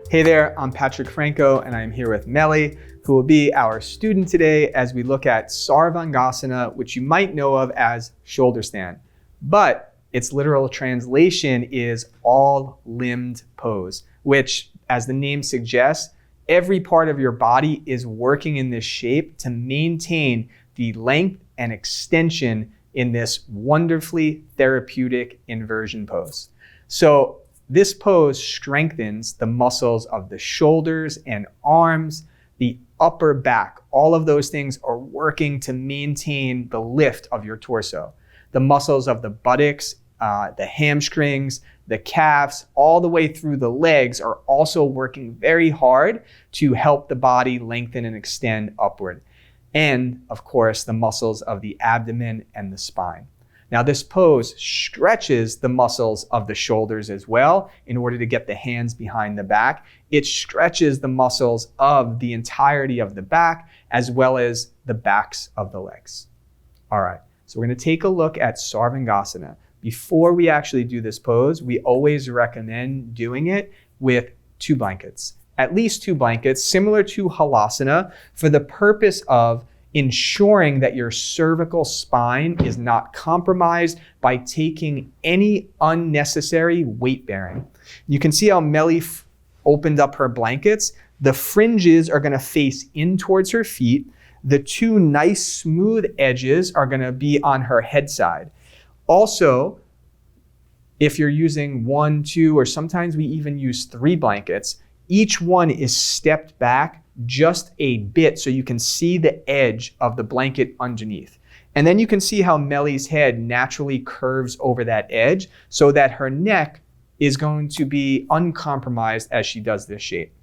Hey there, I'm Patrick Franco and I'm here with Melly, who will be our student today as we look at Sarvangasana, which you might know of as shoulder stand. But its literal translation is all-limbed pose, which, as the name suggests, every part of your body is working in this shape to maintain the length and extension in this wonderfully therapeutic inversion pose. So this pose strengthens the muscles of the shoulders and arms, the upper back. All of those things are working to maintain the lift of your torso. The muscles of the buttocks, the hamstrings, the calves, all the way through the legs are also working very hard to help the body lengthen and extend upward. And of course, the muscles of the abdomen and the spine. Now this pose stretches the muscles of the shoulders as well in order to get the hands behind the back. It stretches the muscles of the entirety of the back as well as the backs of the legs. All right, so we're going to take a look at Sarvangasana. Before we actually do this pose, we always recommend doing it with 2 blankets. At least 2 blankets, similar to Halasana, for the purpose of ensuring that your cervical spine is not compromised by taking any unnecessary weight bearing. You can see how Melly opened up her blankets. The fringes are gonna face in towards her feet. The 2 nice smooth edges are gonna be on her head side. Also, if you're using 1, 2, or sometimes we even use 3 blankets, each one is stepped back just a bit so you can see the edge of the blanket underneath. And then you can see how Melly's head naturally curves over that edge so that her neck is going to be uncompromised as she does this shape.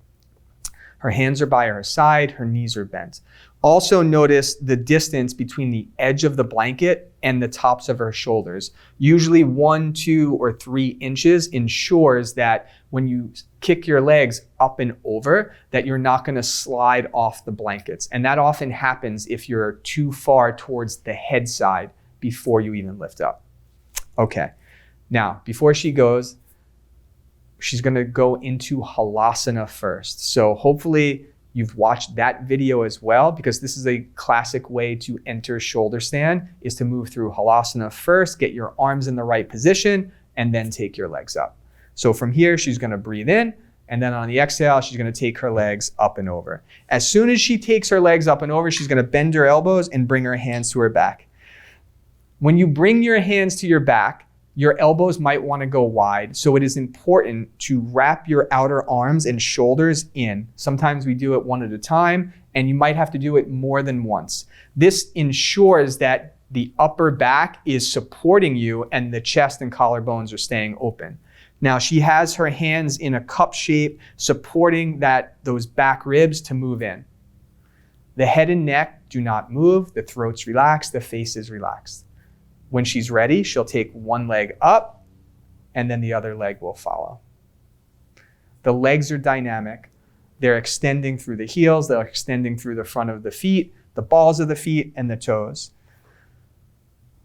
Her hands are by her side, her knees are bent. Also notice the distance between the edge of the blanket and the tops of her shoulders. Usually 1, 2, or 3 inches ensures that when you kick your legs up and over, that you're not gonna slide off the blankets. And that often happens if you're too far towards the head side before you even lift up. Okay, now before she goes, she's gonna go into Halasana first. So hopefully you've watched that video as well, because this is a classic way to enter shoulder stand, is to move through Halasana first, get your arms in the right position, and then take your legs up. So from here, she's gonna breathe in, and then on the exhale, she's gonna take her legs up and over. As soon as she takes her legs up and over, she's gonna bend her elbows and bring her hands to her back. When you bring your hands to your back, your elbows might want to go wide, so it is important to wrap your outer arms and shoulders in. Sometimes we do it one at a time, and you might have to do it more than once. This ensures that the upper back is supporting you and the chest and collarbones are staying open. Now she has her hands in a cup shape, supporting those back ribs to move in. The head and neck do not move, the throat's relaxed, the face is relaxed. When she's ready, she'll take one leg up and then the other leg will follow. The legs are dynamic. They're extending through the heels, they're extending through the front of the feet, the balls of the feet, and the toes.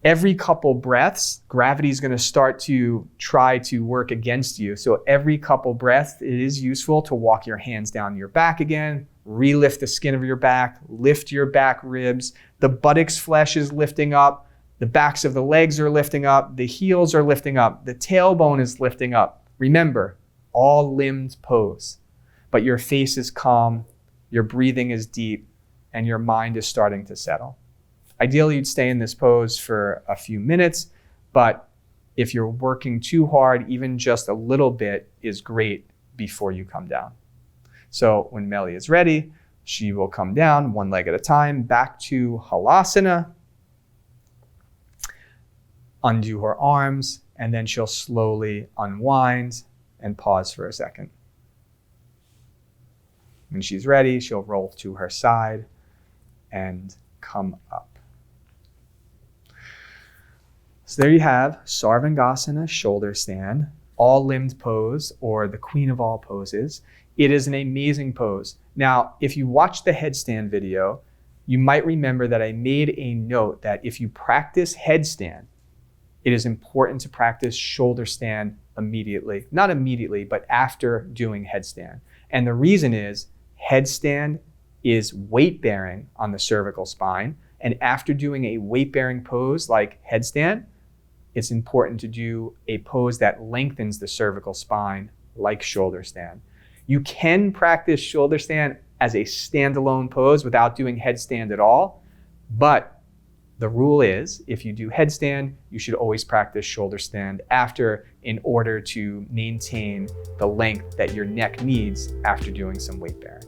Every couple breaths, gravity is going to start to try to work against you. So every couple breaths, it is useful to walk your hands down your back again, relift the skin of your back, lift your back ribs. The buttocks flesh is lifting up. The backs of the legs are lifting up, the heels are lifting up, the tailbone is lifting up. Remember, all limbed pose, but your face is calm, your breathing is deep, and your mind is starting to settle. Ideally, you'd stay in this pose for a few minutes, but if you're working too hard, even just a little bit is great before you come down. So when Melly is ready, she will come down 1 leg at a time, back to Halasana. Undo her arms, and then she'll slowly unwind and pause for a second. When she's ready, she'll roll to her side and come up. So there you have Sarvangasana shoulder stand, all limbed pose, or the queen of all poses. It is an amazing pose. Now, if you watch the headstand video, you might remember that I made a note that if you practice headstand, it is important to practice shoulder stand immediately. Not immediately, but after doing headstand. And the reason is headstand is weight bearing on the cervical spine. And after doing a weight bearing pose like headstand, it's important to do a pose that lengthens the cervical spine like shoulder stand. You can practice shoulder stand as a standalone pose without doing headstand at all, but the rule is if you do headstand, you should always practice shoulder stand after in order to maintain the length that your neck needs after doing some weight bearing.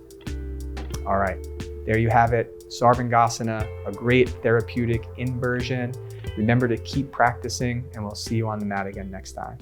All right, there you have it. Sarvangasana, a great therapeutic inversion. Remember to keep practicing, and we'll see you on the mat again next time.